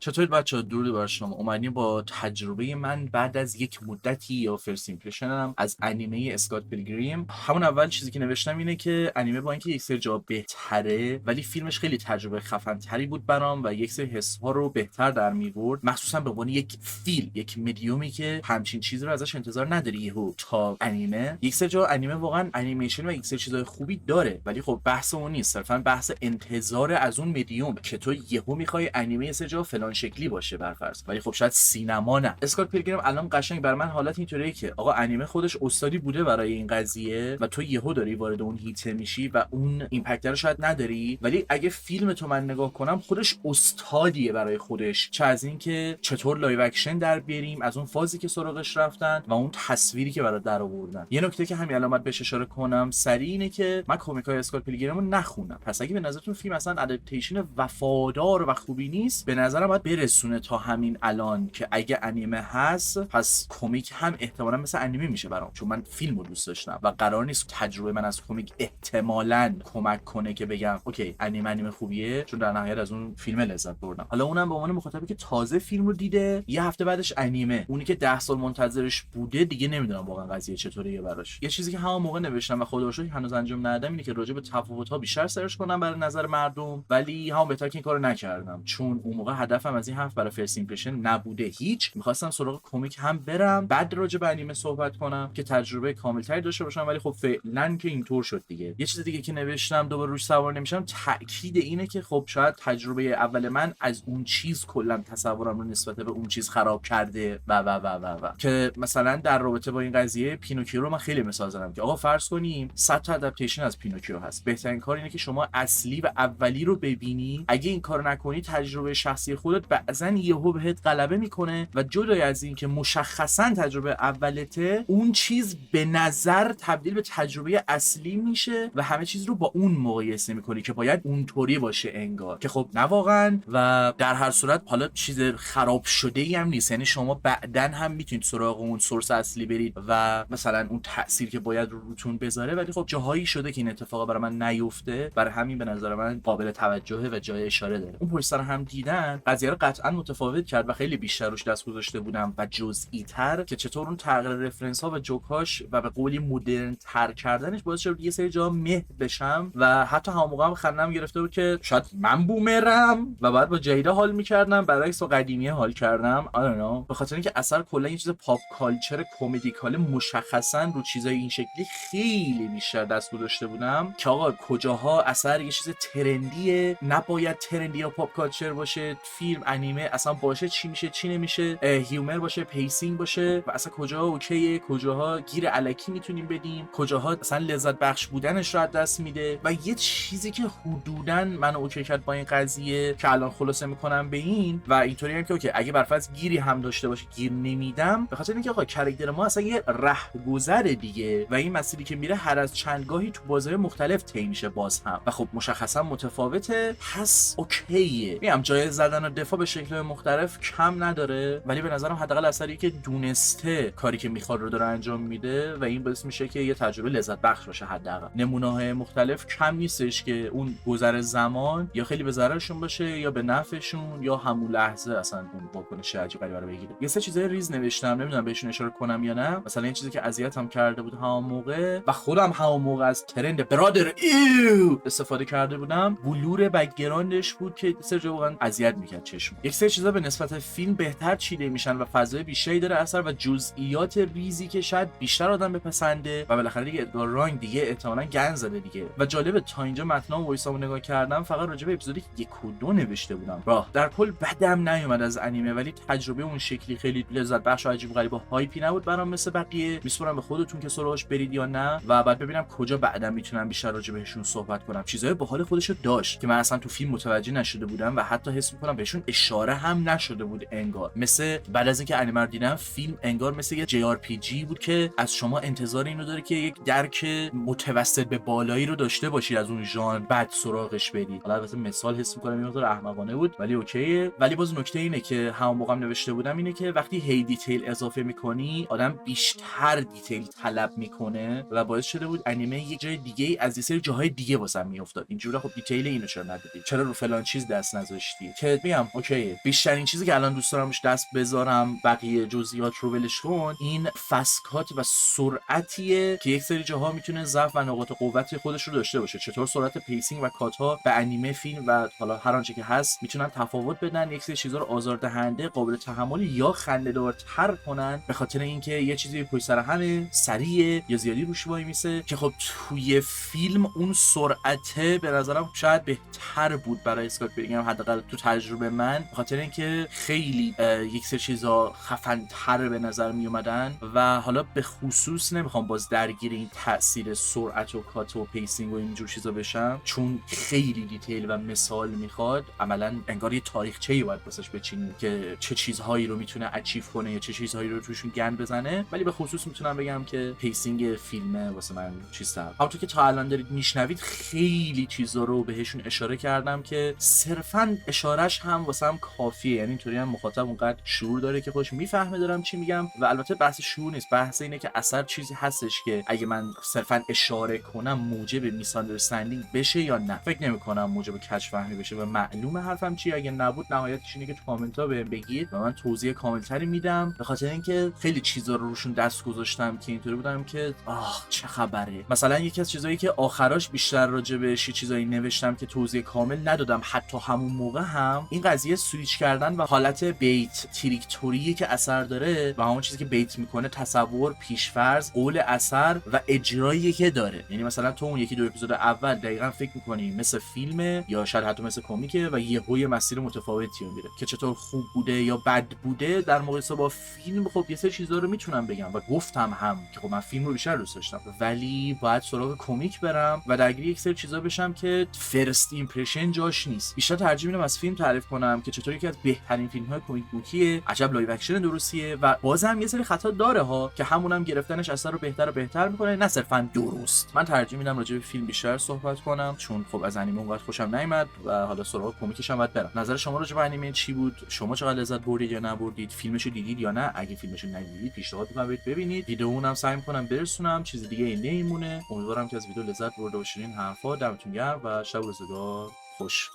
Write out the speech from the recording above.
چطورید بچه‌ها؟ درود بر شما. اومدیم با تجربه من بعد از یک مدتی یا فرست ایمپرشنم از انیمه اسکات پیلگریم. همون اول چیزی که نوشتم اینه که انیمه با اینکه یک سری جا بهتره ولی فیلمش خیلی تجربه خفن تری بود برام و یک سری حس ها رو بهتر در می‌آورد، مخصوصا به عنوان یک فیلم، یک مدیومی که همچین چیزی رو ازش انتظار نداری یهو تا انیمه. یک سری جا انیمه واقعا انیمیشن و یک سری چیزای خوبی داره ولی خب بحث اون نیست، صرفا بحث انتظار از اون مدیوم که تو یهو می‌خوای انیمه یه سری جا فلان شکلی باشه برفرض، ولی خب شاید سینما نه. اسکات پیلگریم الان قشنگ بر من حالت اینطوریه که آقا انیمه خودش استادی بوده برای این قضیه و تو یهو داری وارد اون هیته میشی و اون ایمپکت رو شاید نداری، ولی اگه فیلم تو من نگاه کنم خودش استادیه برای خودش، چه از این که چطور لایو اکشن در بیاریم، از اون فازی که سراغش رفتن و اون تصویری که برات در آوردن. یه نکته که همین علامت بهش اشاره کنم سریع اینه که من کمیکای اسکات پیلگریم رو نخونم، پس اگه به نظرتون فیلم اصلا ادپتیشن وفادار و خوبی نیست، به نظرم باید برسونه تا همین الان که اگه انیمه هست پس کمیک هم احتمالاً مثل انیمه میشه برام، چون من فیلم رو دوست داشتم و قرار نیست تجربه من از کمیک احتمالاً کمک کنه که بگم اوکی انیمه خوبیه، چون در نهایت از اون فیلم لذت بردم. حالا اونم به عنوان مخاطبی که تازه فیلم رو دیده، یه هفته بعدش انیمه، اونی که 10 سال منتظرش بوده دیگه نمیدونم واقعا قضیه چطوریه براش. یه چیزی که همون موقع نوشتم و خدا رو شکر هنوز انجام ندادم اینه که راجع به تفاوت‌ها بیشتر سرچ کنم برای نظر مردم، ولی همون بهتر که این کارو نکردم، چون اون موقع هدفم از این حرف برای فرست ایمپرشن نبوده هیچ. می‌خواستم سراغ کمیک هم برم بعد راجع به انیمه صحبت کنم که تجربه کاملتری داشته باشم، ولی خب فعلا که اینطور شد دیگه. یه چیز دیگه که نوشتم دوباره روش سوار نمیشم، تاکید اینه که خب شاید تجربه اول من از اون چیز کلا تصورم رو نسبت به اون چیز خراب کرده و که مثلا در رابطه با این قضیه پینوکیو رو من خیلی مثال زدم که آقا فرض کنیم 100 تا ادپتیشن از پینوکیو هست، بهترین کار اینه که شما اصلی و اولی رو ببینی، اگه این کارو نکنی تجربه شخصی خودت بعضن یهو بهت غلبه میکنه و جدای از این که مشخصا تجربه اولته، اون چیز به نظر تبدیل به تجربه اصلی میشه و همه چیز رو با اون مقایسه میکنی که باید اونطوری باشه انگار، که خب نه واقعا. و در هر صورت حالا چیز خراب شده ای هم نیست، یعنی شما بعدن هم میتونید سراغ اون سورس اصلی برید و مثلا اون تاثیر که باید روتون بذاره، ولی خب جاهایی شده که این اتفاقا برای من نیفته، برای همین به نظر من قابل توجهه و جای اشاره داره. اون پشت سر هم دیدن قضیه رو قطعا متفاوت کرد و خیلی بیشتر روش دست گذاشته بودم و جزئی تر که چطور اون تغییر رفرنس ها و جوکاش و به قولی مدرن تر کردنش باعث شد یه سری جا مه بشم و حتی هم موقع هم خندم گرفته بود که شاید من بومرم و بعد با جیدا حال می‌کردم برعکس با قدیمی حال کردم. I don't know. به خاطر اینکه اثر کلا یه چیز پاپ کالچر کمدیکال مشخصا رو چیزای این شکلی خیلی بیشتر دست گذاشته بودم که آقا کجاها اثر یه چیز ترندیه، نباید ترندی یا پاپ کالچر باشه، فیلم انیمه اصلا باشه چی میشه چی نمیشه، هیومر باشه، پیسینگ باشه و اصلا کجاها اوکیه، کجاها گیر الکی میتونیم بدیم، کجاها اصلا لذت بخش بودنش رو از دست میده. و یه چیزی که حدوداً منو اوکی کرد با این قضیه که الان خلاصه میکنم به این و اینطوری هم که اوکی اگه برفرض گیری هم داشته باشه گیر نمیدم، به خاطر اینکه آقا کاراکتر ما اصلا یه رهگذر دیگه و این مسیری که میره هر از چندگاهی تو بازهای مختلف طی میشه باز هم و خب مشخصا متفاوته، پس اوکیه. میگم جای زدن و دفاع به شکل مختلف کم نداره، ولی به نظرم حداقل اثری که دونسته کاری که میخواد رو داره انجام میده و این باعث میشه که یه تجربه لذت بخش باشه. حداقل نمونه‌های مختلف کم نیستش که اون گذر زمان یا خیلی به ضررشون باشه یا به نفعشون یا همون لحظه اصلا اون واکنش عجیب غریبی رو بگیره. یه سه چیزای ریز نوشتم، نمیدونم بهشون اشاره کنم یا نه. مثلا یه چیزی که اذیتم کرده بود همون موقع و خودم همون موقع از ترند برادر ایو استفاده کرده بودم، بلور بک‌گراندش بود که سر جا واقعا اذیت میکرد چشم. یک سری چیزا به نسبت فیلم بهتر چیده میشن و فضای بیشتری داره اثر و جزئیات ریزی که شاید بیشتر آدم بپسنده و بالاخره دیگه ادگار رانگ دیگه احتمالاً گند زده دیگه. و جالب تا اینجا متن و وایسامو نگاه کردم فقط راجع به اپیزود 1 و 2 نوشته بودم. راه در کل بدم نیومد از انیمه، ولی تجربه اون شکلی خیلی لذت بخش و عجیب غریب و هایپی نبود برام مثل بقیه. میسپرم به خودتون که سراغش برید یا نه و بعد ببینم کجا بعدم میتونم بیشتر راجع بهشون صحبت کنم. چیزای باحال خودشو داشت که من اصلا تو فیلم متوجه نشده بودم و حتی حس میکنم بهشون اشاره هم نشده بود انگار. مثل بعد از اینکه انیمه رو دیدم فیلم انگار مثل یه JRPG بود که از شما انتظار اینو داره که یک درک متوسط به بالایی رو داشته باشید از اون ژانر بعد سراغش برید. حالا البته مثال حس میکنم این مقدار احمقانه بود ولی اوکیه. ولی باز نکته اینه که که همون موقع نوشته بودم اینه که وقتی هی دیتیل اضافه میکنی آدم بیشتر دیتیل طلب میکنه و باعث شده بود انیمه یه جای دیگه از یه سری جاهای دیگه واسم میافتاد. اینجوری خب دیتیل اینو چرا ندادی، چرا رو فلان چیز دست نذاشتی، که میگم اوکی بیشترین چیزی که الان دوست دارم روش دست بذارم، بقیه جزئیات رو ولش کن، این فسکات و سرعتیه که یک سری جاها میتونه ضعف و نقاط قوت خودش رو داشته باشه. چطور سرعت پیسینگ و کات ها به انیمه، فیلم و حالا هر آنچه که هست میتونن تفاوت بدن، یک سری چیزا رو آزاردهنده قابل تحمل یا خنده‌دارتر کنن به خاطر اینکه یه چیزی پشت سر همه سریع یا زیادی روش وای میسه، که خب توی فیلم اون سرعته به نظرم شاید بهتر بود برای اسکات پیلگریم، حداقل تو تجربه من، به خاطر اینکه خیلی یک سری چیزا خفن‌تر به نظر می اومدن. و حالا به خصوص نمیخوام باز درگیر این تاثیر سرعت و کات و پیسینگ و اینجور چیزا بشم، چون خیلی دیتیل و مثال میخواد، عملاً انگار یه تاریخچه‌ای باید واسش بچینیم که چه چیزهایی رو میتونه اچیو کنه یا چه چیزهایی رو توشون گند بزنه. ولی به خصوص میتونم بگم که پیسینگ فیلم واسه من چیزتر. همونطور که تا الان دارید میشنوید خیلی چیزا رو بهشون اشاره کردم که صرفاً اشارهش هم واسم کافیه، یعنی اینطوری هم مخاطب اونقدر شعور داره که خودش میفهمه دارم چی میگم. و البته بحث شعور نیست، بحث اینه که اثر چیزی هستش که اگه من صرفاً اشاره کنم موجب میس آندرستندینگ بشه یا نه. فکر نمی‌کنم موجب کج فهمی بشه و معلومه حرفم چیه. اگه نبود نهایتش اینه که تو کامنت‌ها بهم بگید و من توضیح کاملتری میدم، به خاطر اینکه خیلی چیزا رو روشون دست گذاشتم که اینطوری بودم که چه خبره. مثلا یکی از چیزایی که آخراش بیشتر راجع بهش چیزایی نوشتم که توضیح کامل ندادم حتی همون موقع هم، این قضیه سویچ کردن و حالت بیت تریکتوری که اثر داره و همون چیزی که بیت میکنه تصور، پیشفرض، قول اثر و اجرایی که داره. یعنی مثلا تو اون یکی دو اپیزود اول دقیقاً فکر میکنی مثل فیلمه یا شاید حتی مثل کمیکه و یهو مسیر متفاوتی میره که چطور خوب بوده یا بد بوده در مقایسه با فیلم. خب یه سری چیزا رو میتونم بگم و گفتم هم که خب من فیلم رو بیشتر دوست داشتم، ولی باید سراغ کمیک برم و درگیر یک سری چیزا بشم که فرست ایمپرشن جاش نیست. بیشتر ترجیح میدم از فیلم تعریف کنم که چطوری که از بهترین فیلم‌های کمیک بوکیه، عجب لایو اکشن درستیه و بازم یه سری خطا داره ها که همونم گرفتنش اثر رو بهتر و بهتر میکنه، نه صرفا درست. من ترجیح میدم راجع به فیلم بیشتر صحبت کنم چون خب از انیمه اونقدر خوشم نیومد و حالا سراغ کمیکش هم باید برم. نظر شما راجع به انیمه چی بود؟ شما چقدر لذت بردید یا نبردید؟ فیلمشو دیدید یا نه؟ اگه فیلمشو ندیدید پیشنهاد میکنم برید ببینید. ویدیومون هم سعی میکنم برسونم، چیز دیگه نمیمونه. امیدوارم که از ویدیو لذت برده باشین. این حرفا دمتون گرم و شب و روزگار خوش.